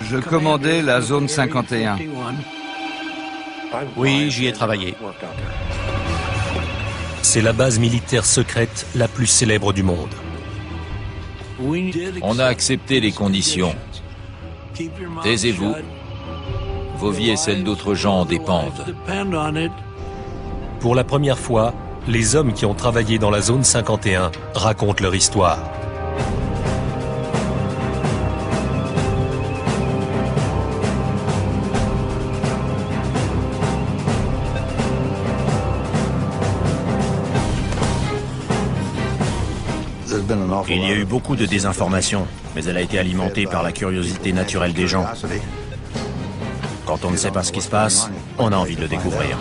Je commandais la zone 51. Oui, j'y ai travaillé. C'est la base militaire secrète la plus célèbre du monde. On a accepté les conditions. Taisez-vous. Vos vies et celles d'autres gens en dépendent. Pour la première fois, les hommes qui ont travaillé dans la zone 51 racontent leur histoire. Il y a eu beaucoup de désinformation, mais elle a été alimentée par la curiosité naturelle des gens. Quand on ne sait pas ce qui se passe, on a envie de le découvrir.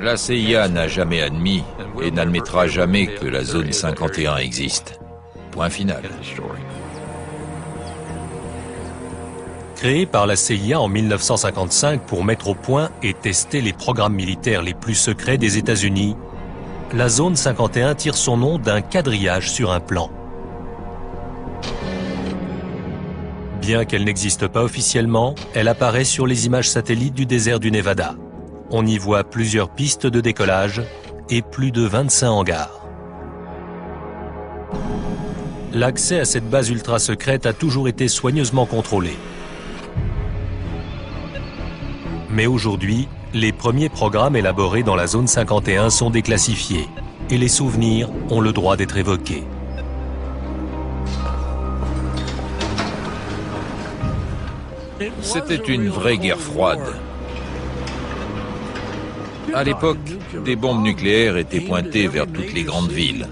La CIA n'a jamais admis et n'admettra jamais que la zone 51 existe. Point final. Créée par la CIA en 1955 pour mettre au point et tester les programmes militaires les plus secrets des États-Unis, la zone 51 tire son nom d'un quadrillage sur un plan. Bien qu'elle n'existe pas officiellement, elle apparaît sur les images satellites du désert du Nevada. On y voit plusieurs pistes de décollage et plus de 25 hangars. L'accès à cette base ultra secrète a toujours été soigneusement contrôlé. Mais aujourd'hui, les premiers programmes élaborés dans la zone 51 sont déclassifiés et les souvenirs ont le droit d'être évoqués. C'était une vraie guerre froide. À l'époque, des bombes nucléaires étaient pointées vers toutes les grandes villes.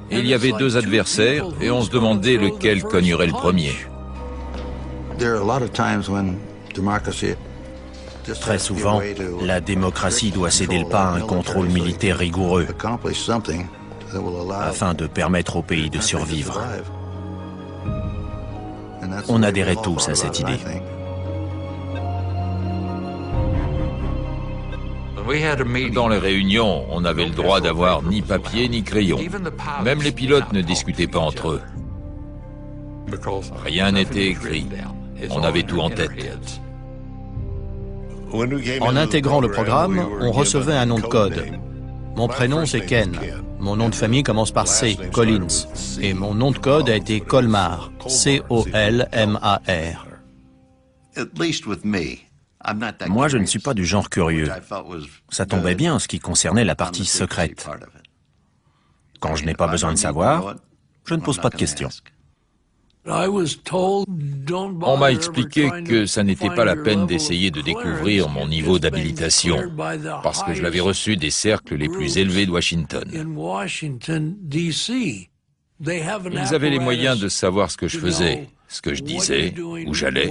Il y avait deux adversaires et on se demandait lequel cognerait le premier. Très souvent, la démocratie doit céder le pas à un contrôle militaire rigoureux afin de permettre au pays de survivre. On adhérait tous à cette idée. Dans les réunions, on avait le droit d'avoir ni papier ni crayon. Même les pilotes ne discutaient pas entre eux. Rien n'était écrit. On avait tout en tête. En intégrant le programme, on recevait un nom de code. Mon prénom, c'est Ken. Mon nom de famille commence par C, Collins. Et mon nom de code a été Colmar, C-O-L-M-A-R. Moi, je ne suis pas du genre curieux. Ça tombait bien en ce qui concernait la partie secrète. Quand je n'ai pas besoin de savoir, je ne pose pas de questions. On m'a expliqué que ça n'était pas la peine d'essayer de découvrir mon niveau d'habilitation, parce que je l'avais reçu des cercles les plus élevés de Washington. Ils avaient les moyens de savoir ce que je faisais, ce que je disais, où j'allais.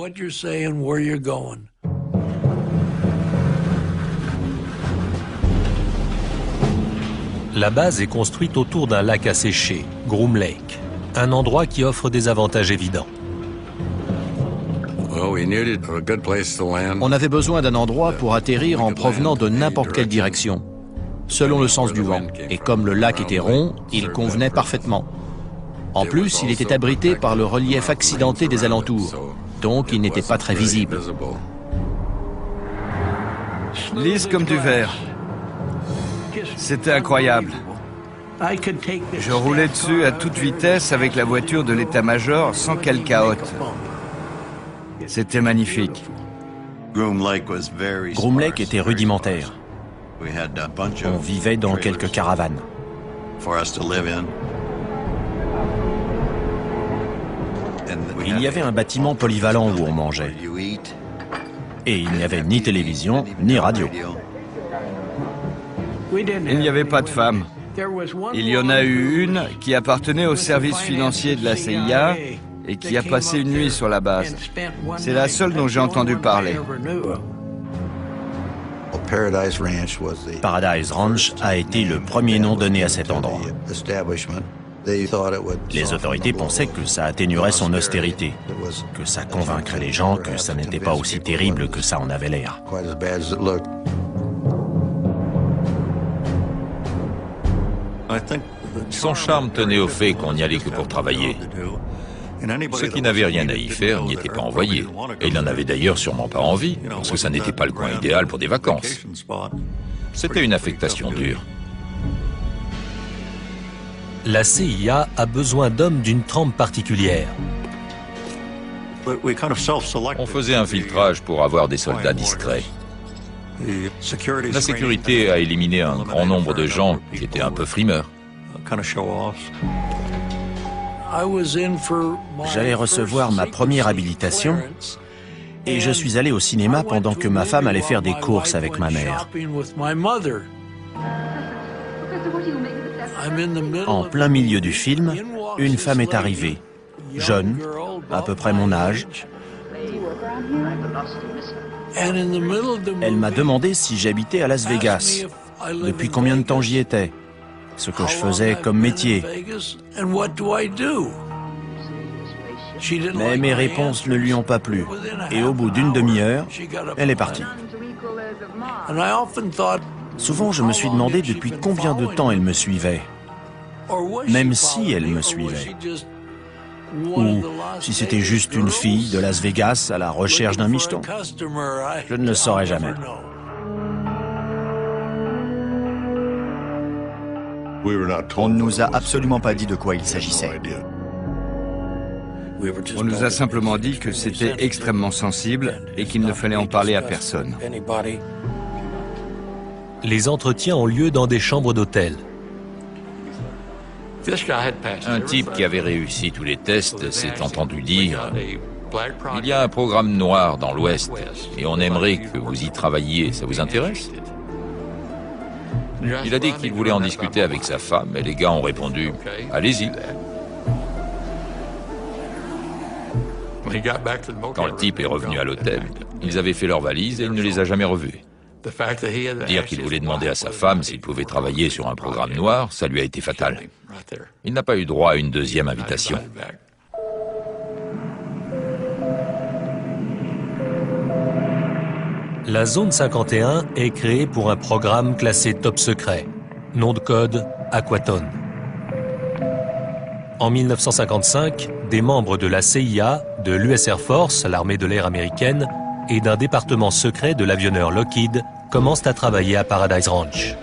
La base est construite autour d'un lac asséché, Groom Lake, un endroit qui offre des avantages évidents. On avait besoin d'un endroit pour atterrir en provenant de n'importe quelle direction, selon le sens du vent. Et comme le lac était rond, il convenait parfaitement. En plus, il était abrité par le relief accidenté des alentours, donc il n'était pas très visible. Lisse comme du verre. C'était incroyable. Je roulais dessus à toute vitesse avec la voiture de l'état-major sans qu'elle cahote. C'était magnifique. Groom Lake était rudimentaire. On vivait dans quelques caravanes. Il y avait un bâtiment polyvalent où on mangeait. Et il n'y avait ni télévision, ni radio. Il n'y avait pas de femmes. Il y en a eu une qui appartenait au service financier de la CIA et qui a passé une nuit sur la base. C'est la seule dont j'ai entendu parler. Paradise Ranch a été le premier nom donné à cet endroit. Les autorités pensaient que ça atténuerait son austérité, que ça convaincrait les gens que ça n'était pas aussi terrible que ça en avait l'air. Son charme tenait au fait qu'on n'y allait que pour travailler. Ceux qui n'avaient rien à y faire n'y étaient pas envoyés. Et ils n'en avaient d'ailleurs sûrement pas envie, parce que ça n'était pas le coin idéal pour des vacances. C'était une affectation dure. La CIA a besoin d'hommes d'une trempe particulière. On faisait un filtrage pour avoir des soldats discrets. La sécurité a éliminé un grand nombre de gens qui étaient un peu frimeurs. J'allais recevoir ma première habilitation et je suis allé au cinéma pendant que ma femme allait faire des courses avec ma mère. En plein milieu du film, une femme est arrivée, jeune, à peu près mon âge. Elle m'a demandé si j'habitais à Las Vegas, depuis combien de temps j'y étais, ce que je faisais comme métier. Mais mes réponses ne lui ont pas plu, et au bout d'une demi-heure, elle est partie. Souvent, je me suis demandé depuis combien de temps elle me suivait, même si elle me suivait. Ou si c'était juste une fille de Las Vegas à la recherche d'un micheton. Je ne le saurais jamais. On ne nous a absolument pas dit de quoi il s'agissait. On nous a simplement dit que c'était extrêmement sensible et qu'il ne fallait en parler à personne. Les entretiens ont lieu dans des chambres d'hôtel. Un type qui avait réussi tous les tests s'est entendu dire « Il y a un programme noir dans l'Ouest et on aimerait que vous y travailliez, ça vous intéresse ?» Il a dit qu'il voulait en discuter avec sa femme et les gars ont répondu « Allez-y ». Quand le type est revenu à l'hôtel, ils avaient fait leurs valises et il ne les a jamais revus. Dire qu'il voulait demander à sa femme s'il pouvait travailler sur un programme noir, ça lui a été fatal. Il n'a pas eu droit à une deuxième invitation. La zone 51 est créée pour un programme classé top secret. Nom de code, Aquaton. En 1955, des membres de la CIA, de l'US Air Force, l'armée de l'air américaine, et d'un département secret de l'avionneur Lockheed commencent à travailler à Paradise Ranch.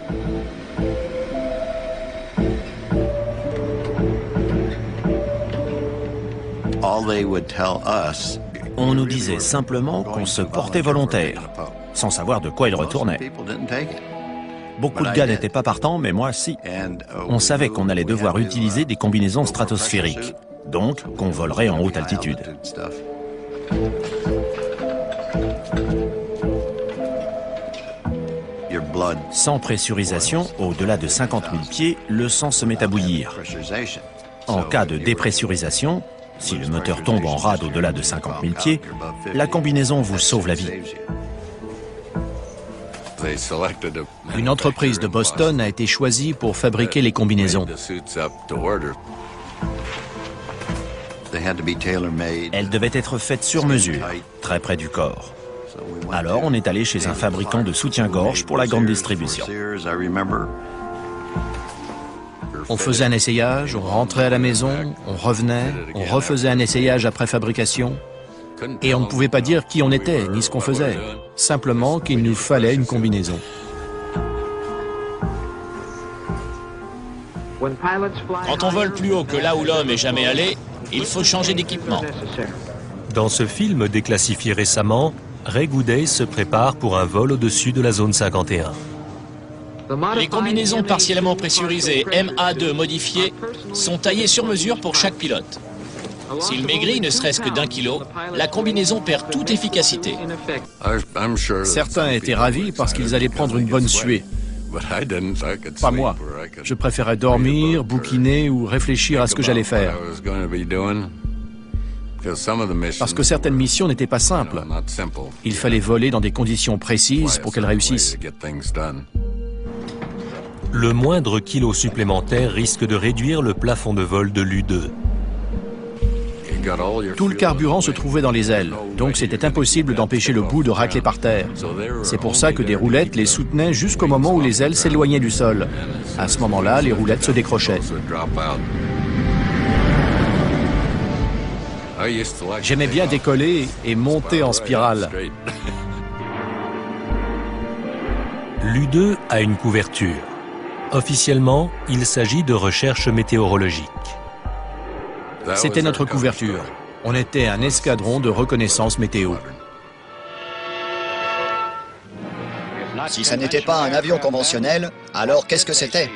On nous disait simplement qu'on se portait volontaire, sans savoir de quoi il retournait. Beaucoup de gars n'étaient pas partants, mais moi, si. On savait qu'on allait devoir utiliser des combinaisons stratosphériques, donc qu'on volerait en haute altitude. Sans pressurisation, au-delà de 50 000 pieds, le sang se met à bouillir. En cas de dépressurisation, si le moteur tombe en rade au-delà de 50 000 pieds, la combinaison vous sauve la vie. Une entreprise de Boston a été choisie pour fabriquer les combinaisons. Elles devaient être faites sur mesure, très près du corps. Alors on est allé chez un fabricant de soutien-gorge pour la grande distribution. On faisait un essayage, on rentrait à la maison, on revenait, on refaisait un essayage après fabrication. Et on ne pouvait pas dire qui on était, ni ce qu'on faisait. Simplement qu'il nous fallait une combinaison. Quand on vole plus haut que là où l'homme est jamais allé, il faut changer d'équipement. Dans ce film déclassifié récemment, Ray Goudet se prépare pour un vol au-dessus de la zone 51. Les combinaisons partiellement pressurisées MA2 modifiées sont taillées sur mesure pour chaque pilote. S'il maigrit ne serait-ce que d'1 kilo, la combinaison perd toute efficacité. Certains étaient ravis parce qu'ils allaient prendre une bonne suée. Pas moi. Je préférais dormir, bouquiner ou réfléchir à ce que j'allais faire. Parce que certaines missions n'étaient pas simples. Il fallait voler dans des conditions précises pour qu'elles réussissent. Le moindre kilo supplémentaire risque de réduire le plafond de vol de l'U-2. Tout le carburant se trouvait dans les ailes, donc c'était impossible d'empêcher le bout de racler par terre. C'est pour ça que des roulettes les soutenaient jusqu'au moment où les ailes s'éloignaient du sol. À ce moment-là, les roulettes se décrochaient. J'aimais bien décoller et monter en spirale. L'U-2 a une couverture. Officiellement, il s'agit de recherche météorologique. C'était notre couverture. On était un escadron de reconnaissance météo. Si ça n'était pas un avion conventionnel, alors qu'est-ce que c'était?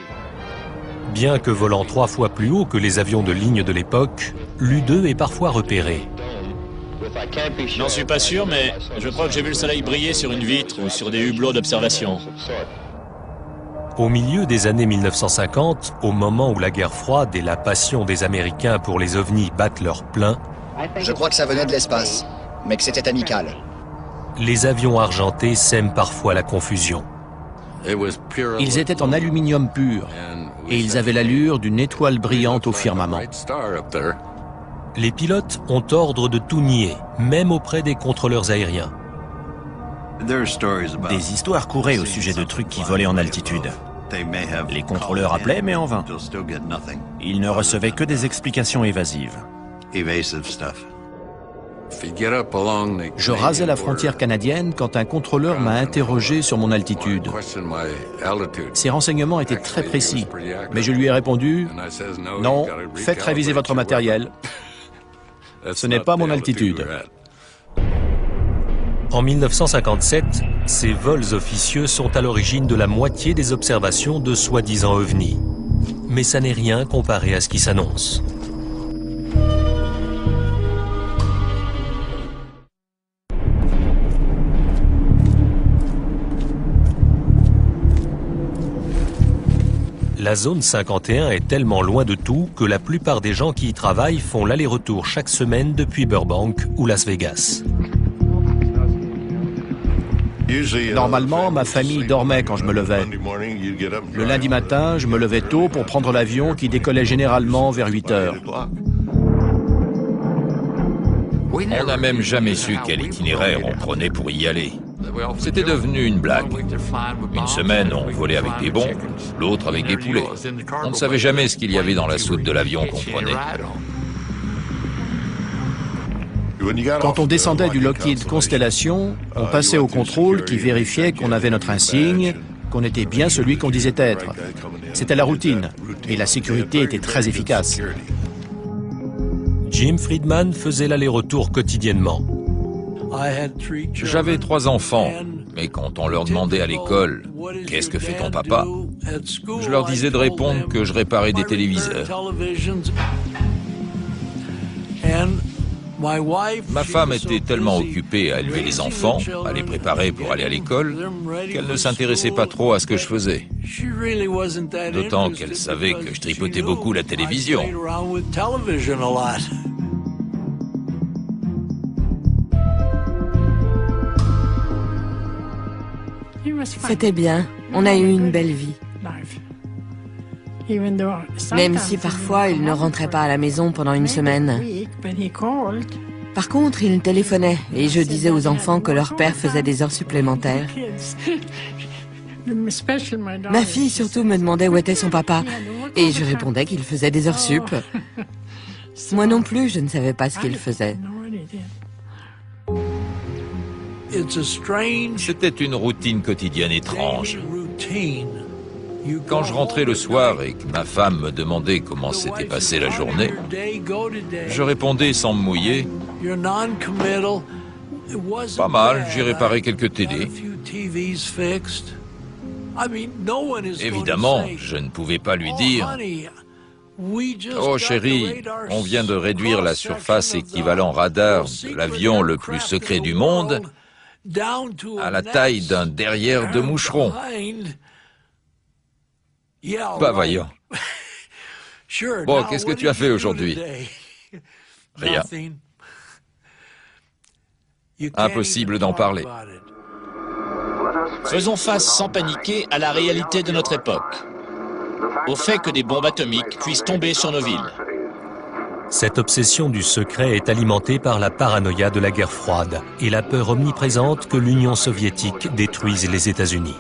Bien que volant 3 fois plus haut que les avions de ligne de l'époque, l'U-2 est parfois repéré. J'en suis pas sûr, mais je crois que j'ai vu le soleil briller sur une vitre ou sur des hublots d'observation. Au milieu des années 1950, au moment où la guerre froide et la passion des Américains pour les ovnis battent leur plein, Je crois que ça venait de l'espace, mais que c'était amical. les avions argentés sèment parfois la confusion. Ils étaient en aluminium pur et ils avaient l'allure d'une étoile brillante au firmament. Les pilotes ont ordre de tout nier, même auprès des contrôleurs aériens. Des histoires couraient au sujet de trucs qui volaient en altitude. Les contrôleurs appelaient, mais en vain. Ils ne recevaient que des explications évasives. Je rasais la frontière canadienne quand un contrôleur m'a interrogé sur mon altitude. Ses renseignements étaient très précis, mais je lui ai répondu « Non, faites réviser votre matériel. Ce n'est pas mon altitude. » En 1957, ces vols officieux sont à l'origine de la moitié des observations de soi-disant ovnis. Mais ça n'est rien comparé à ce qui s'annonce. La zone 51 est tellement loin de tout que la plupart des gens qui y travaillent font l'aller-retour chaque semaine depuis Burbank ou Las Vegas. Normalement, ma famille dormait quand je me levais. Le lundi matin, je me levais tôt pour prendre l'avion qui décollait généralement vers 8 heures. On n'a même jamais su quel itinéraire on prenait pour y aller. C'était devenu une blague. Une semaine, on volait avec des bons, l'autre avec des poulets. On ne savait jamais ce qu'il y avait dans la soute de l'avion qu'on prenait. Quand on descendait du Lockheed Constellation, on passait au contrôle qui vérifiait qu'on avait notre insigne, qu'on était bien celui qu'on disait être. C'était la routine, et la sécurité était très efficace. Jim Friedman faisait l'aller-retour quotidiennement. J'avais 3 enfants, mais quand on leur demandait à l'école « Qu'est-ce que fait ton papa ?», je leur disais de répondre que je réparais des téléviseurs. Ma femme était tellement occupée à élever les enfants, à les préparer pour aller à l'école, qu'elle ne s'intéressait pas trop à ce que je faisais. D'autant qu'elle savait que je tripotais beaucoup la télévision. C'était bien, on a eu une belle vie. Même si parfois il ne rentrait pas à la maison pendant une semaine. Par contre, il téléphonait et je disais aux enfants que leur père faisait des heures supplémentaires. Ma fille surtout me demandait où était son papa et je répondais qu'il faisait des heures sup. Moi non plus, je ne savais pas ce qu'il faisait. C'était une routine quotidienne étrange. Quand je rentrais le soir et que ma femme me demandait comment s'était passée la journée, je répondais sans me mouiller. Pas mal, j'ai réparé quelques télés. Évidemment, je ne pouvais pas lui dire « Oh chérie, on vient de réduire la surface équivalent radar de l'avion le plus secret du monde à la taille d'un derrière de moucheron. » Bah voyons. Bon, qu'est-ce que tu as fait aujourd'hui? Rien. Impossible d'en parler. Faisons face sans paniquer à la réalité de notre époque, au fait que des bombes atomiques puissent tomber sur nos villes. Cette obsession du secret est alimentée par la paranoïa de la guerre froide et la peur omniprésente que l'Union soviétique détruise les États-Unis.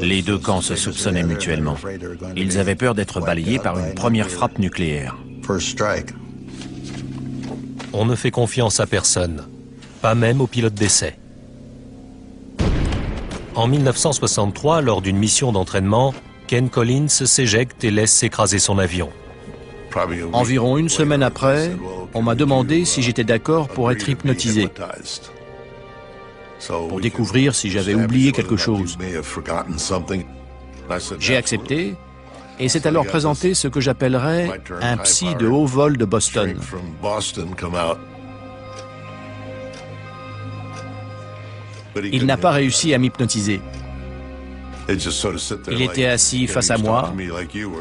Les deux camps se soupçonnaient mutuellement. Ils avaient peur d'être balayés par une première frappe nucléaire. On ne fait confiance à personne, pas même aux pilotes d'essai. En 1963, lors d'une mission d'entraînement, Ken Collins s'éjecte et laisse s'écraser son avion. Environ une semaine après, on m'a demandé si j'étais d'accord pour être hypnotisé, pour découvrir si j'avais oublié quelque chose. J'ai accepté, et s'est alors présenté ce que j'appellerais un psy de haut vol de Boston. Il n'a pas réussi à m'hypnotiser. Il était assis face à moi,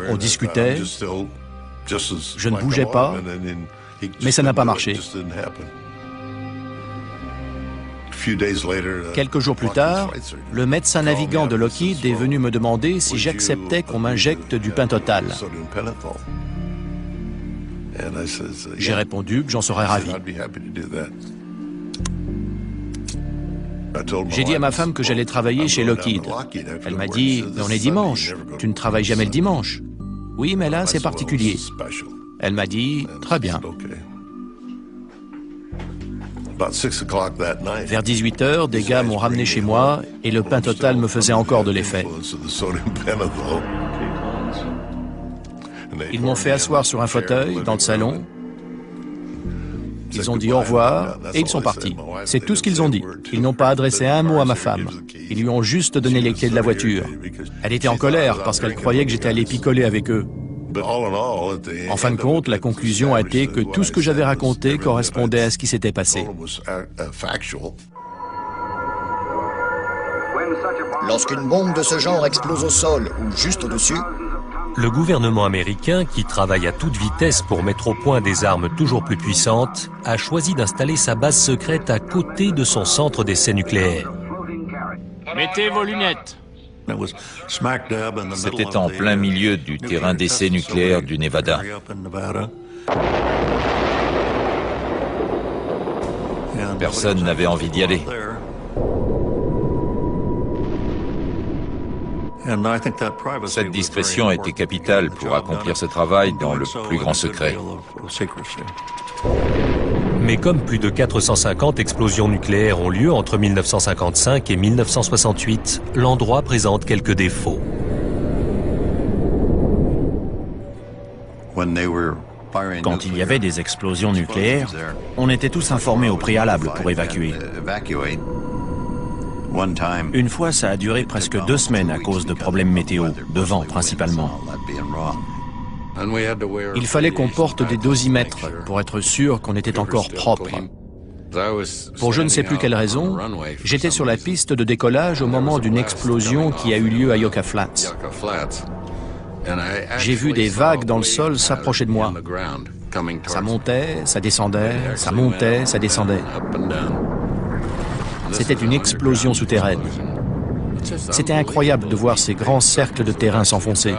on discutait, je ne bougeais pas, mais ça n'a pas marché. Quelques jours plus tard, le médecin navigant de Lockheed est venu me demander si j'acceptais qu'on m'injecte du pentotal. J'ai répondu que j'en serais ravi. J'ai dit à ma femme que j'allais travailler chez Lockheed. Elle m'a dit « Mais on est dimanche, tu ne travailles jamais le dimanche ». « Oui, mais là, c'est particulier. » Elle m'a dit « Très bien ». Vers 18 h, des gars m'ont ramené chez moi et le pentotal me faisait encore de l'effet. Ils m'ont fait asseoir sur un fauteuil dans le salon. Ils ont dit au revoir et ils sont partis. C'est tout ce qu'ils ont dit. Ils n'ont pas adressé un mot à ma femme. Ils lui ont juste donné les clés de la voiture. Elle était en colère parce qu'elle croyait que j'étais allé picoler avec eux. En fin de compte, la conclusion a été que tout ce que j'avais raconté correspondait à ce qui s'était passé. Lorsqu'une bombe de ce genre explose au sol ou juste au-dessus, le gouvernement américain, qui travaille à toute vitesse pour mettre au point des armes toujours plus puissantes, a choisi d'installer sa base secrète à côté de son centre d'essai nucléaire. Mettez vos lunettes. C'était en plein milieu du terrain d'essai nucléaire du Nevada. Personne n'avait envie d'y aller. Cette discrétion était capitale pour accomplir ce travail dans le plus grand secret. Mais comme plus de 450 explosions nucléaires ont lieu entre 1955 et 1968, l'endroit présente quelques défauts. Quand il y avait des explosions nucléaires, on était tous informés au préalable pour évacuer. Une fois, ça a duré presque 2 semaines à cause de problèmes météo, de vent principalement. Il fallait qu'on porte des dosimètres pour être sûr qu'on était encore propre. Pour je ne sais plus quelle raison, j'étais sur la piste de décollage au moment d'une explosion qui a eu lieu à Yucca Flats. J'ai vu des vagues dans le sol s'approcher de moi. Ça montait, ça descendait, ça montait, ça descendait. C'était une explosion souterraine. C'était incroyable de voir ces grands cercles de terrain s'enfoncer.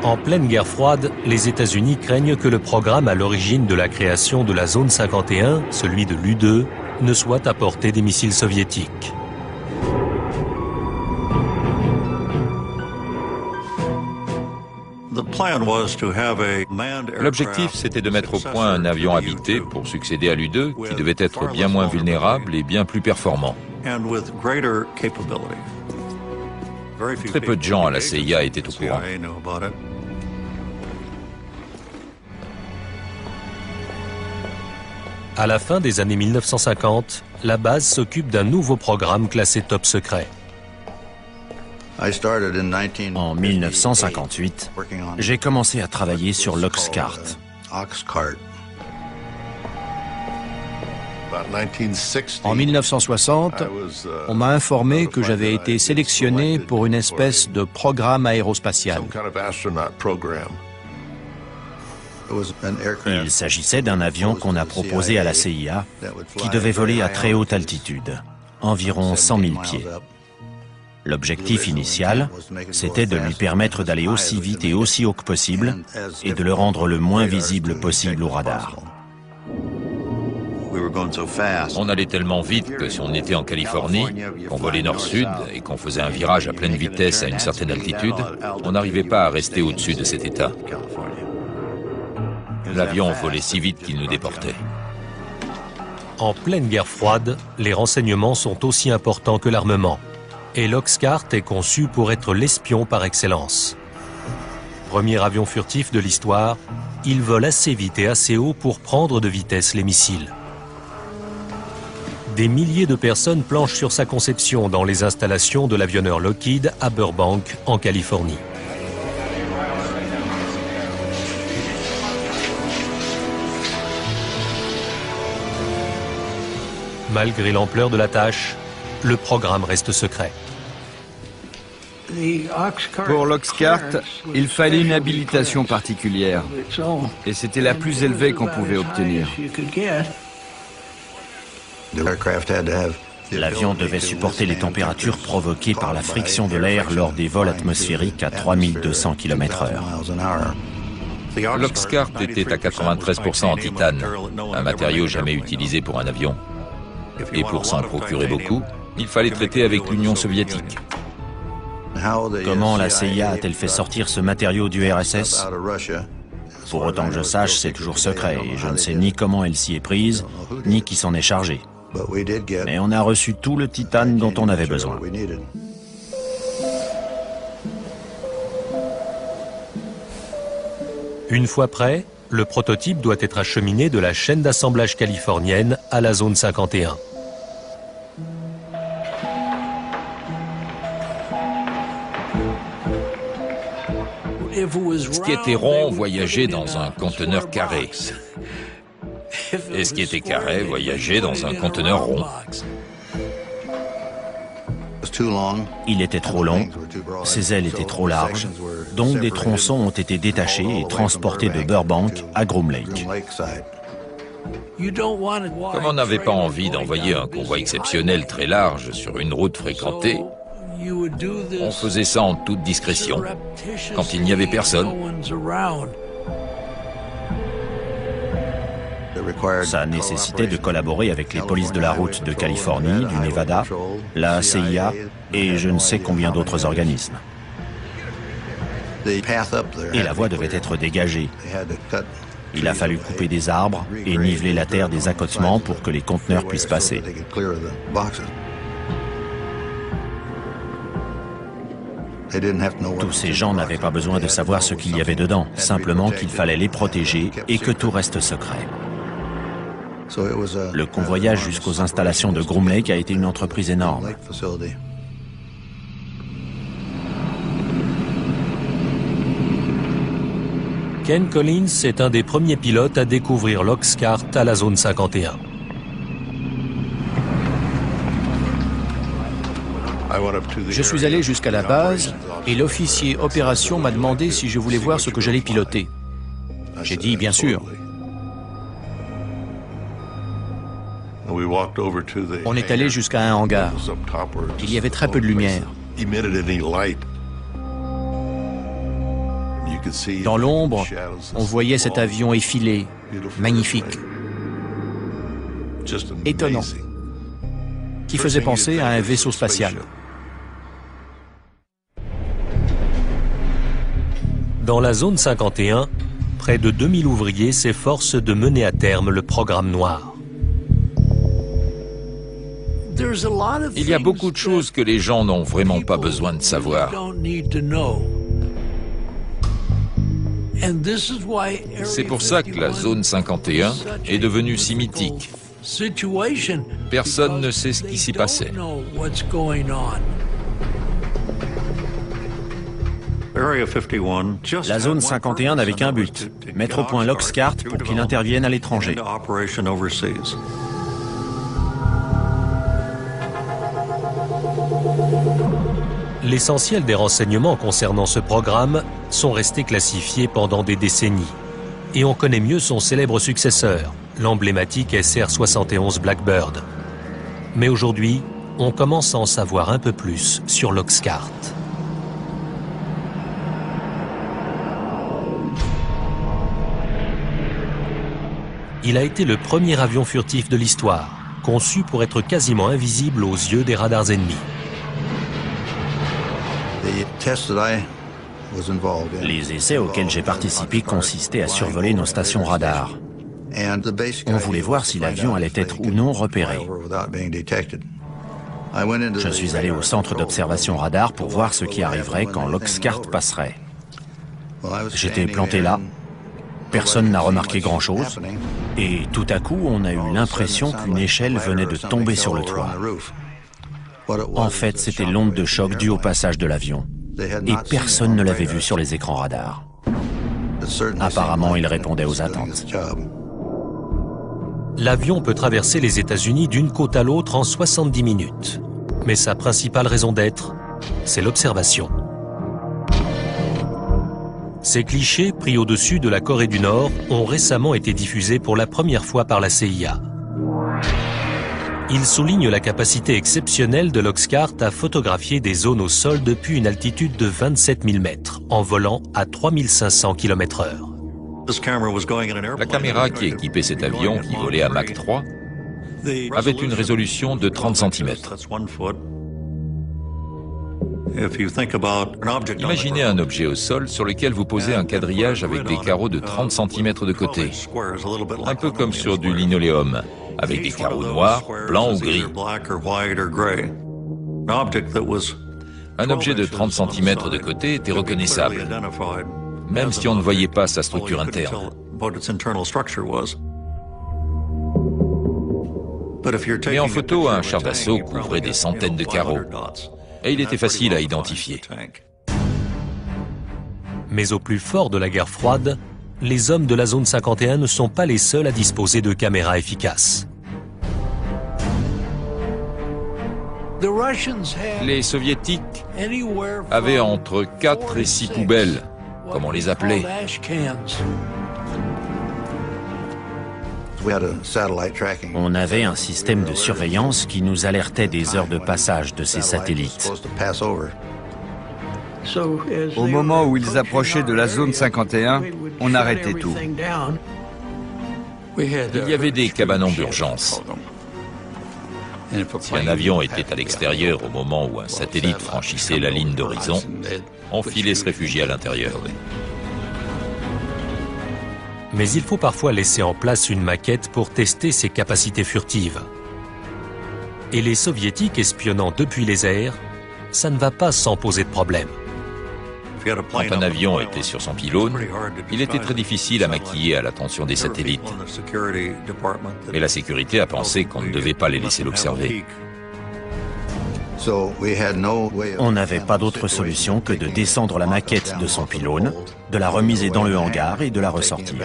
En pleine guerre froide, les États-Unis craignent que le programme à l'origine de la création de la zone 51, celui de l'U-2, ne soit à portée des missiles soviétiques. L'objectif, c'était de mettre au point un avion habité pour succéder à l'U-2, qui devait être bien moins vulnérable et bien plus performant. Très peu de gens à la CIA étaient au courant. À la fin des années 1950, la base s'occupe d'un nouveau programme classé top secret. En 1958, j'ai commencé à travailler sur l'Oxcart. En 1960, on m'a informé que j'avais été sélectionné pour une espèce de programme aérospatial. Il s'agissait d'un avion qu'on a proposé à la CIA, qui devait voler à très haute altitude, environ 100 000 pieds. L'objectif initial, c'était de lui permettre d'aller aussi vite et aussi haut que possible, et de le rendre le moins visible possible au radar. On allait tellement vite que si on était en Californie, qu'on volait nord-sud et qu'on faisait un virage à pleine vitesse à une certaine altitude, on n'arrivait pas à rester au-dessus de cet état. L'avion volait si vite qu'il nous déportait. En pleine guerre froide, les renseignements sont aussi importants que l'armement. Et l'Oxcart est conçu pour être l'espion par excellence. Premier avion furtif de l'histoire, il vole assez vite et assez haut pour prendre de vitesse les missiles. Des milliers de personnes planchent sur sa conception dans les installations de l'avionneur Lockheed à Burbank, en Californie. Malgré l'ampleur de la tâche, le programme reste secret. Pour l'Oxcart, il fallait une habilitation particulière. Et c'était la plus élevée qu'on pouvait obtenir. L'avion devait supporter les températures provoquées par la friction de l'air lors des vols atmosphériques à 3200 km/h. L'Oxcart était à 93% en titane, un matériau jamais utilisé pour un avion. Et pour s'en procurer beaucoup, il fallait traiter avec l'Union soviétique. Comment la CIA a-t-elle fait sortir ce matériau du RSS? Pour autant que je sache, c'est toujours secret et je ne sais ni comment elle s'y est prise, ni qui s'en est chargé. Mais on a reçu tout le titane dont on avait besoin. Une fois prêt, le prototype doit être acheminé de la chaîne d'assemblage californienne à la zone 51. Ce qui était rond voyageait dans un conteneur carré. Et ce qui était carré voyageait dans un conteneur rond. Il était trop long, ses ailes étaient trop larges, donc des tronçons ont été détachés et transportés de Burbank à Groom Lake. Comme on n'avait pas envie d'envoyer un convoi exceptionnel très large sur une route fréquentée, on faisait ça en toute discrétion, quand il n'y avait personne. Ça nécessitait de collaborer avec les polices de la route de Californie, du Nevada, la CIA et je ne sais combien d'autres organismes. Et la voie devait être dégagée. Il a fallu couper des arbres et niveler la terre des accotements pour que les conteneurs puissent passer. Tous ces gens n'avaient pas besoin de savoir ce qu'il y avait dedans, simplement qu'il fallait les protéger et que tout reste secret. Le convoyage jusqu'aux installations de Groom Lake a été une entreprise énorme. Ken Collins est un des premiers pilotes à découvrir l'Oxcart à la zone 51. Je suis allé jusqu'à la base et l'officier opération m'a demandé si je voulais voir ce que j'allais piloter. J'ai dit bien sûr. On est allé jusqu'à un hangar. Il y avait très peu de lumière. Dans l'ombre, on voyait cet avion effilé, magnifique, étonnant, qui faisait penser à un vaisseau spatial. Dans la zone 51, près de 2000 ouvriers s'efforcent de mener à terme le programme noir. Il y a beaucoup de choses que les gens n'ont vraiment pas besoin de savoir. C'est pour ça que la zone 51 est devenue si mythique. Personne ne sait ce qui s'y passait. La zone 51 n'avait qu'un but, mettre au point l'Oxcart pour qu'il intervienne à l'étranger. L'essentiel des renseignements concernant ce programme sont restés classifiés pendant des décennies. Et on connaît mieux son célèbre successeur, l'emblématique SR-71 Blackbird. Mais aujourd'hui, on commence à en savoir un peu plus sur l'Oxcart. Il a été le premier avion furtif de l'histoire, conçu pour être quasiment invisible aux yeux des radars ennemis. Les essais auxquels j'ai participé consistaient à survoler nos stations radars. On voulait voir si l'avion allait être ou non repéré. Je suis allé au centre d'observation radar pour voir ce qui arriverait quand l'Oxcart passerait. J'étais planté là. Personne n'a remarqué grand-chose. Et tout à coup, on a eu l'impression qu'une échelle venait de tomber sur le toit. En fait, c'était l'onde de choc due au passage de l'avion. Et personne ne l'avait vu sur les écrans radars. Apparemment, il répondait aux attentes. L'avion peut traverser les États-Unis d'une côte à l'autre en 70 minutes. Mais sa principale raison d'être, c'est l'observation. Ces clichés, pris au-dessus de la Corée du Nord, ont récemment été diffusés pour la première fois par la CIA. Ils soulignent la capacité exceptionnelle de l'Oxcart à photographier des zones au sol depuis une altitude de 27 000 mètres, en volant à 3500 km/h. La caméra qui équipait cet avion, qui volait à Mach 3, avait une résolution de 30 cm. Imaginez un objet au sol sur lequel vous posez un quadrillage avec des carreaux de 30 cm de côté, un peu comme sur du linoléum, avec des carreaux noirs, blancs ou gris. Un objet de 30 cm de côté était reconnaissable, même si on ne voyait pas sa structure interne. Mais en photo, un char d'assaut couvrait des centaines de carreaux, et il était facile à identifier. Mais au plus fort de la guerre froide, les hommes de la zone 51 ne sont pas les seuls à disposer de caméras efficaces. Les soviétiques avaient entre 4 et 6 poubelles, comme on les appelait. On avait un système de surveillance qui nous alertait des heures de passage de ces satellites. Au moment où ils approchaient de la zone 51, on arrêtait tout. Il y avait des cabanons d'urgence. Si un avion était à l'extérieur au moment où un satellite franchissait la ligne d'horizon, on filait se réfugier à l'intérieur. Mais il faut parfois laisser en place une maquette pour tester ses capacités furtives. Et les soviétiques espionnant depuis les airs, ça ne va pas sans poser de problème. Quand un avion était sur son pylône, il était très difficile à maquiller à l'attention des satellites. Mais la sécurité a pensé qu'on ne devait pas les laisser l'observer. On n'avait pas d'autre solution que de descendre la maquette de son pylône, de la remiser dans le hangar et de la ressortir.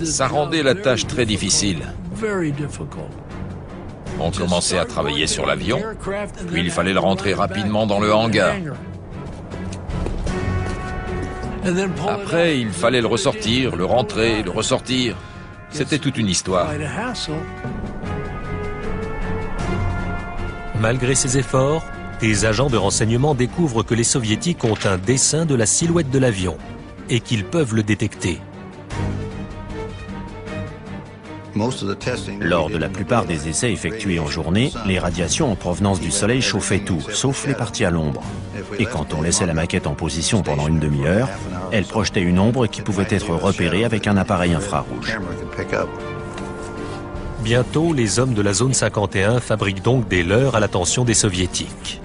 Ça rendait la tâche très difficile. On commençait à travailler sur l'avion, puis il fallait le rentrer rapidement dans le hangar. Après, il fallait le ressortir, le rentrer, le ressortir. C'était toute une histoire. Malgré ces efforts, des agents de renseignement découvrent que les soviétiques ont un dessin de la silhouette de l'avion et qu'ils peuvent le détecter. Lors de la plupart des essais effectués en journée, les radiations en provenance du soleil chauffaient tout, sauf les parties à l'ombre. Et quand on laissait la maquette en position pendant une demi-heure, elle projetait une ombre qui pouvait être repérée avec un appareil infrarouge. Bientôt, les hommes de la zone 51 fabriquent donc des leurres à l'attention des soviétiques.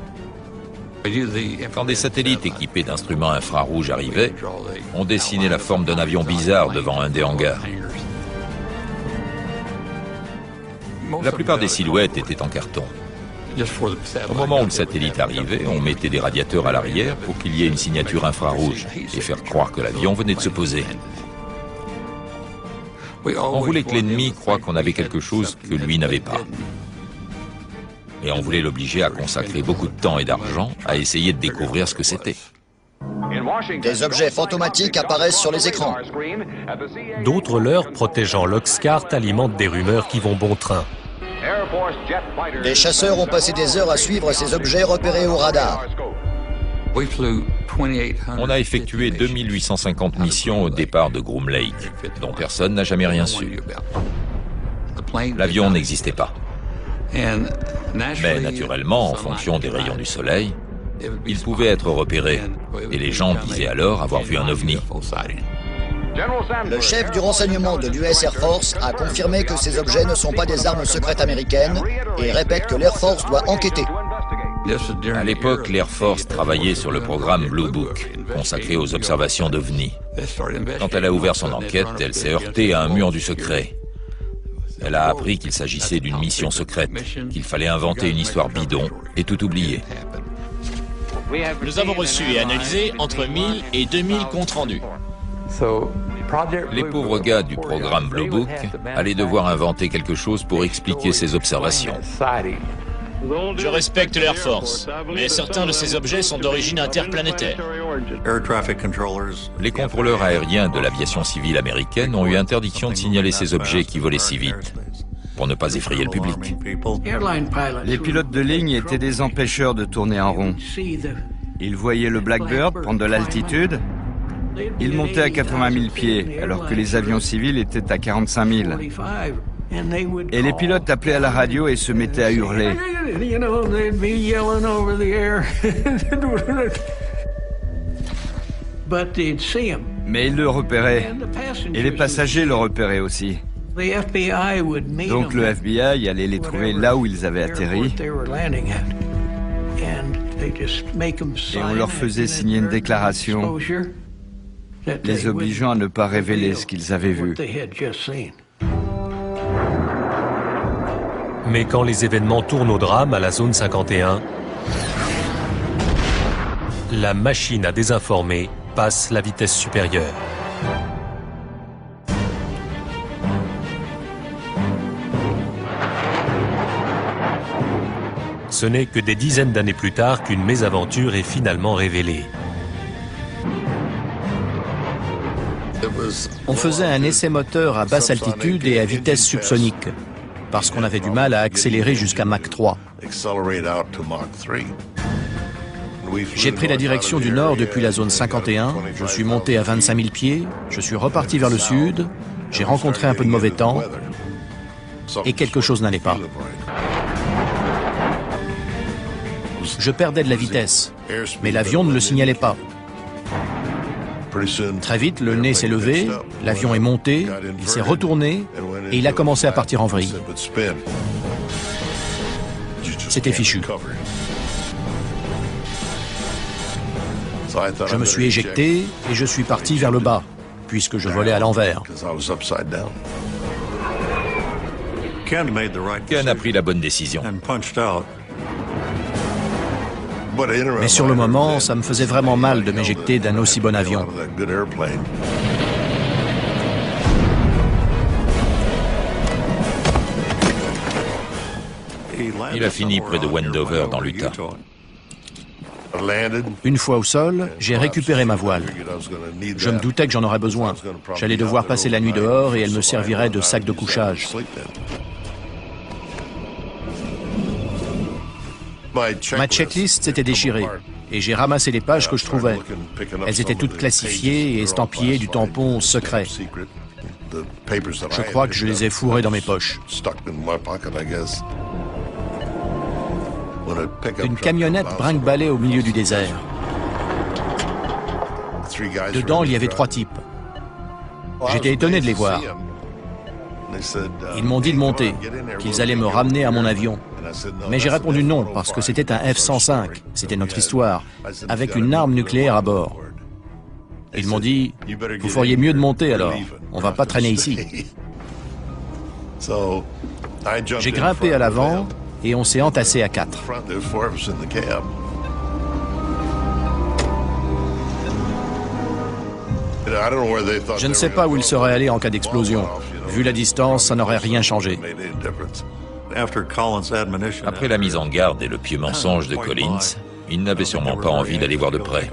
Quand des satellites équipés d'instruments infrarouges arrivaient, on dessinait la forme d'un avion bizarre devant un des hangars. La plupart des silhouettes étaient en carton. Au moment où le satellite arrivait, on mettait des radiateurs à l'arrière pour qu'il y ait une signature infrarouge et faire croire que l'avion venait de se poser. On voulait que l'ennemi croie qu'on avait quelque chose que lui n'avait pas. Et on voulait l'obliger à consacrer beaucoup de temps et d'argent à essayer de découvrir ce que c'était. Des objets fantomatiques apparaissent sur les écrans. D'autres leurres protégeant l'Oxcart alimentent des rumeurs qui vont bon train. Des chasseurs ont passé des heures à suivre ces objets repérés au radar. On a effectué 2850 missions au départ de Groom Lake, dont personne n'a jamais rien su. L'avion n'existait pas. Mais naturellement, en fonction des rayons du soleil, il pouvait être repéré, et les gens disaient alors avoir vu un ovni. Le chef du renseignement de l'US Air Force a confirmé que ces objets ne sont pas des armes secrètes américaines et répète que l'Air Force doit enquêter. À l'époque, l'Air Force travaillait sur le programme Blue Book, consacré aux observations d'ovnis. Quand elle a ouvert son enquête, elle s'est heurtée à un mur du secret. Elle a appris qu'il s'agissait d'une mission secrète, qu'il fallait inventer une histoire bidon et tout oublier. Nous avons reçu et analysé entre 1000 et 2000 comptes rendus. Les pauvres gars du programme Blue Book allaient devoir inventer quelque chose pour expliquer ces observations. Je respecte l'Air Force, mais certains de ces objets sont d'origine interplanétaire. Les contrôleurs aériens de l'aviation civile américaine ont eu interdiction de signaler ces objets qui volaient si vite, pour ne pas effrayer le public. Les pilotes de ligne étaient des empêcheurs de tourner en rond. Ils voyaient le Blackbird prendre de l'altitude. Ils montaient à 80 000 pieds, alors que les avions civils étaient à 45 000. Et les pilotes appelaient à la radio et se mettaient à hurler. Mais ils le repéraient. Et les passagers le repéraient aussi. Donc le FBI allait les trouver là où ils avaient atterri. Et on leur faisait signer une déclaration les obligeant à ne pas révéler ce qu'ils avaient vu. Mais quand les événements tournent au drame à la zone 51, la machine à désinformer passe la vitesse supérieure. Ce n'est que des dizaines d'années plus tard qu'une mésaventure est finalement révélée. On faisait un essai moteur à basse altitude et à vitesse subsonique, parce qu'on avait du mal à accélérer jusqu'à Mach 3. J'ai pris la direction du nord depuis la zone 51, je suis monté à 25 000 pieds, je suis reparti vers le sud, j'ai rencontré un peu de mauvais temps, et quelque chose n'allait pas. Je perdais de la vitesse, mais l'avion ne le signalait pas. Très vite, le nez s'est levé, l'avion est monté, il s'est retourné et il a commencé à partir en vrille. C'était fichu. Je me suis éjecté et je suis parti vers le bas, puisque je volais à l'envers. Ken a pris la bonne décision. Mais sur le moment, ça me faisait vraiment mal de m'éjecter d'un aussi bon avion. Il a fini près de Wendover, dans l'Utah. Une fois au sol, j'ai récupéré ma voile. Je me doutais que j'en aurais besoin. J'allais devoir passer la nuit dehors et elle me servirait de sac de couchage. Ma checklist s'était déchirée et j'ai ramassé les pages que je trouvais. Elles étaient toutes classifiées et estampillées du tampon secret. Je crois que je les ai fourrées dans mes poches. Une camionnette brinque-ballait au milieu du désert. Dedans, il y avait 3 types. J'étais étonné de les voir. Ils m'ont dit de monter, qu'ils allaient me ramener à mon avion. Mais j'ai répondu non, parce que c'était un F-105, c'était notre histoire, avec une arme nucléaire à bord. Ils m'ont dit, vous feriez mieux de monter alors, on va pas traîner ici. J'ai grimpé à l'avant et on s'est entassé à 4. Je ne sais pas où il serait allé en cas d'explosion. Vu Vu la distance, ça n'aurait rien changé. Après la mise en garde et le pieux mensonge de Collins, il n'avait sûrement pas envie d'aller voir de près.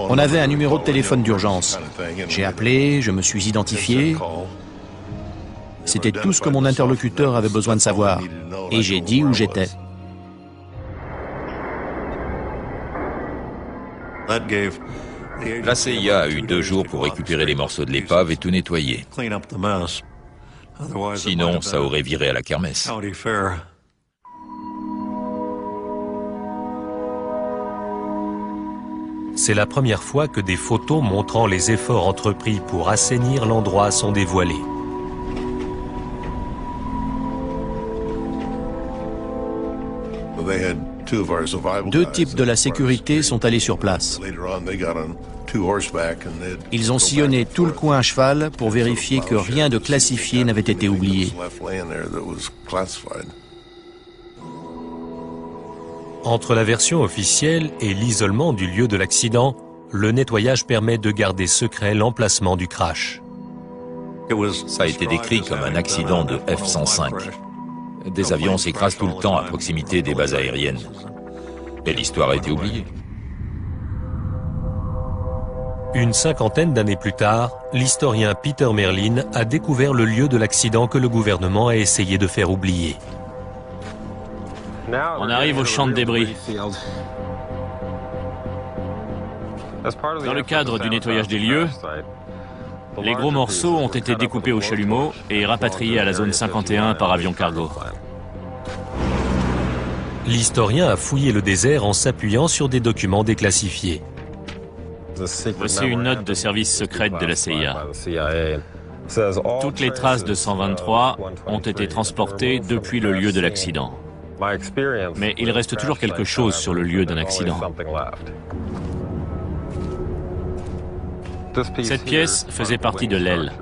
On avait un numéro de téléphone d'urgence. J'ai appelé, je me suis identifié. C'était tout ce que mon interlocuteur avait besoin de savoir. Et j'ai dit où j'étais. La CIA a eu 2 jours pour récupérer les morceaux de l'épave et tout nettoyer. Sinon, ça aurait viré à la kermesse. C'est la première fois que des photos montrant les efforts entrepris pour assainir l'endroit sont dévoilées. Deux types de la sécurité sont allés sur place. Ils ont sillonné tout le coin à cheval pour vérifier que rien de classifié n'avait été oublié. Entre la version officielle et l'isolement du lieu de l'accident, le nettoyage permet de garder secret l'emplacement du crash. Ça a été décrit comme un accident de F-105. Des avions s'écrasent tout le temps à proximité des bases aériennes. Et l'histoire a été oubliée. Une cinquantaine d'années plus tard, l'historien Peter Merlin a découvert le lieu de l'accident que le gouvernement a essayé de faire oublier. On arrive au champ de débris. Dans le cadre du nettoyage des lieux, les gros morceaux ont été découpés au chalumeau et rapatriés à la zone 51 par avion cargo. L'historien a fouillé le désert en s'appuyant sur des documents déclassifiés. Voici une note de service secrète de la CIA. Toutes les traces de 123 ont été transportées depuis le lieu de l'accident. Mais il reste toujours quelque chose sur le lieu d'un accident. Cette pièce faisait partie de l'aile.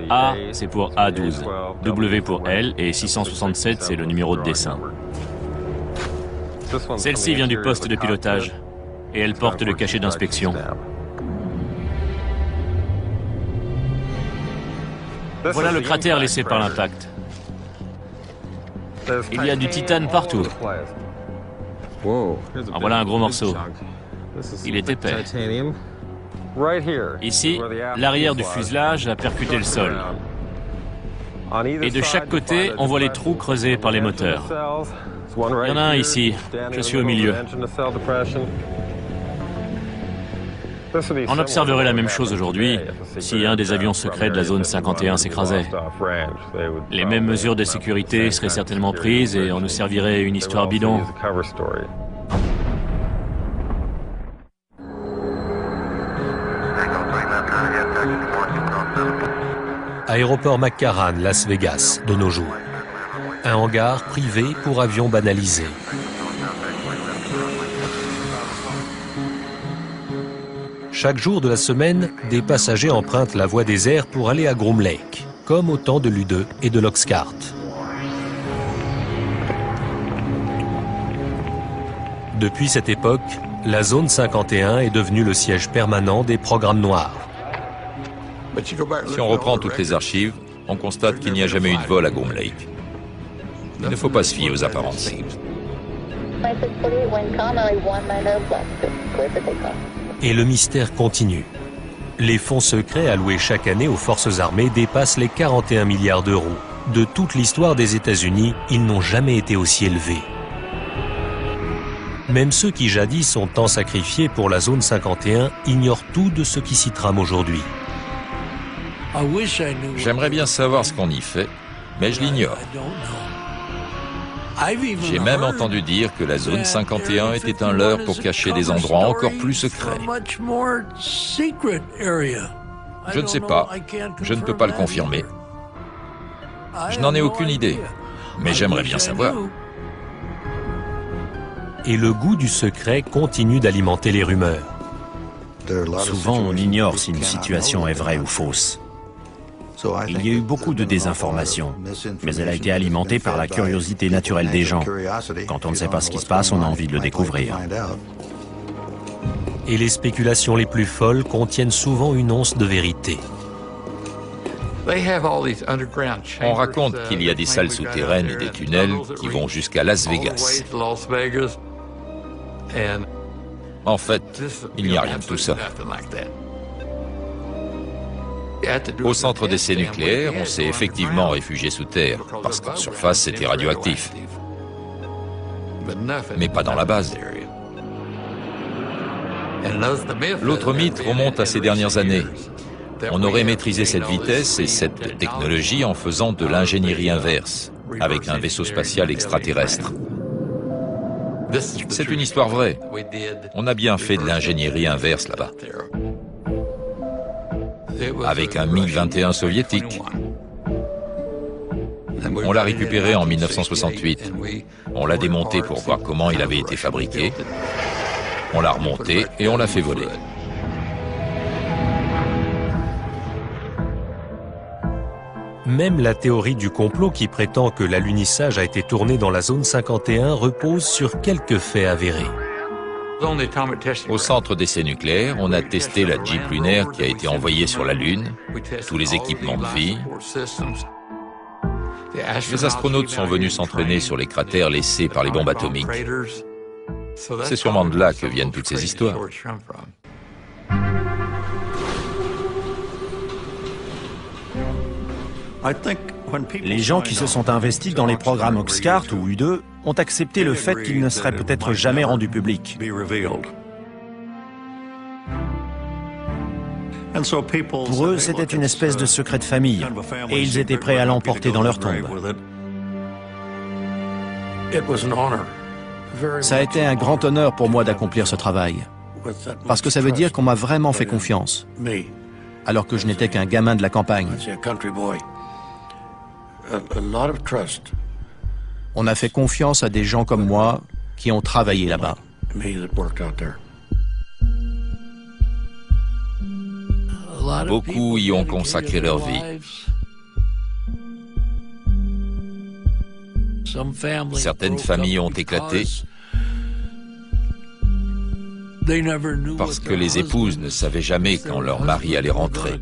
A, c'est pour A12, W pour L et 667, c'est le numéro de dessin. Celle-ci vient du poste de pilotage et elle porte le cachet d'inspection. Voilà le cratère laissé par l'impact. Il y a du titane partout. En voilà un gros morceau. Il est épais. Ici, l'arrière du fuselage a percuté le sol. Et de chaque côté, on voit les trous creusés par les moteurs. Il y en a un ici. Je suis au milieu. On observerait la même chose aujourd'hui si un des avions secrets de la zone 51 s'écrasait. Les mêmes mesures de sécurité seraient certainement prises et on nous servirait une histoire bidon. Aéroport McCarran, Las Vegas, de nos jours. Un hangar privé pour avions banalisés. Chaque jour de la semaine, des passagers empruntent la voie des airs pour aller à Groom Lake, comme au temps de l'U-2 et de l'Oxcart. Depuis cette époque, la zone 51 est devenue le siège permanent des programmes noirs. Si on reprend toutes les archives, on constate qu'il n'y a jamais eu de vol à Groom Lake. Il ne faut pas se fier aux apparences. Et le mystère continue. Les fonds secrets alloués chaque année aux forces armées dépassent les 41 milliards d'euros. De toute l'histoire des États-Unis, ils n'ont jamais été aussi élevés. Même ceux qui jadis ont tant sacrifié pour la zone 51 ignorent tout de ce qui s'y trame aujourd'hui. J'aimerais bien savoir ce qu'on y fait, mais je l'ignore. J'ai même entendu dire que la zone 51 était un leurre pour cacher des endroits encore plus secrets. Je ne sais pas, je ne peux pas le confirmer. Je n'en ai aucune idée, mais j'aimerais bien savoir. Et le goût du secret continue d'alimenter les rumeurs. Souvent, on ignore si une situation est vraie ou fausse. Il y a eu beaucoup de désinformation, mais elle a été alimentée par la curiosité naturelle des gens. Quand on ne sait pas ce qui se passe, on a envie de le découvrir. Et les spéculations les plus folles contiennent souvent une once de vérité. On raconte qu'il y a des salles souterraines et des tunnels qui vont jusqu'à Las Vegas. En fait, il n'y a rien de tout ça. Au centre d'essais nucléaires, on s'est effectivement réfugié sous terre, parce qu'en surface, c'était radioactif. Mais pas dans la base. L'autre mythe remonte à ces dernières années. On aurait maîtrisé cette vitesse et cette technologie en faisant de l'ingénierie inverse, avec un vaisseau spatial extraterrestre. C'est une histoire vraie. On a bien fait de l'ingénierie inverse là-bas. Avec un MiG-21 soviétique. On l'a récupéré en 1968. On l'a démonté pour voir comment il avait été fabriqué. On l'a remonté et on l'a fait voler. Même la théorie du complot qui prétend que l'alunissage a été tourné dans la zone 51 repose sur quelques faits avérés. Au centre d'essais nucléaires, on a testé la Jeep lunaire qui a été envoyée sur la Lune, tous les équipements de vie. Les astronautes sont venus s'entraîner sur les cratères laissés par les bombes atomiques. C'est sûrement de là que viennent toutes ces histoires. Les gens qui se sont investis dans les programmes Oxcart ou U2 ont accepté le fait qu'ils ne seraient peut-être jamais rendus publics. Pour eux, c'était une espèce de secret de famille, et ils étaient prêts à l'emporter dans leur tombe. Ça a été un grand honneur pour moi d'accomplir ce travail, parce que ça veut dire qu'on m'a vraiment fait confiance, alors que je n'étais qu'un gamin de la campagne. On a fait confiance à des gens comme moi qui ont travaillé là-bas. Beaucoup y ont consacré leur vie. Certaines familles ont éclaté parce que les épouses ne savaient jamais quand leur mari allait rentrer.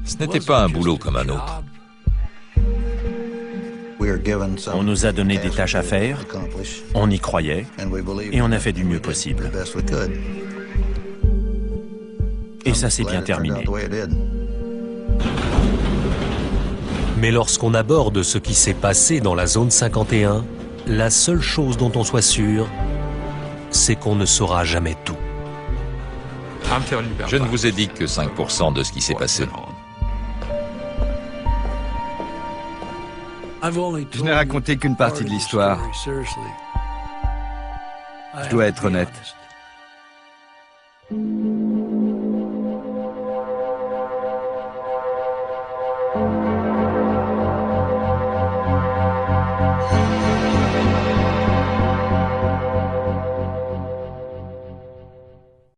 Ce n'était pas un boulot comme un autre. On nous a donné des tâches à faire, on y croyait, et on a fait du mieux possible. Et ça s'est bien terminé. Mais lorsqu'on aborde ce qui s'est passé dans la zone 51, la seule chose dont on soit sûr, c'est qu'on ne saura jamais tout. Je ne vous ai dit que 5% de ce qui s'est passé. Je n'ai raconté qu'une partie de l'histoire. Je dois être honnête.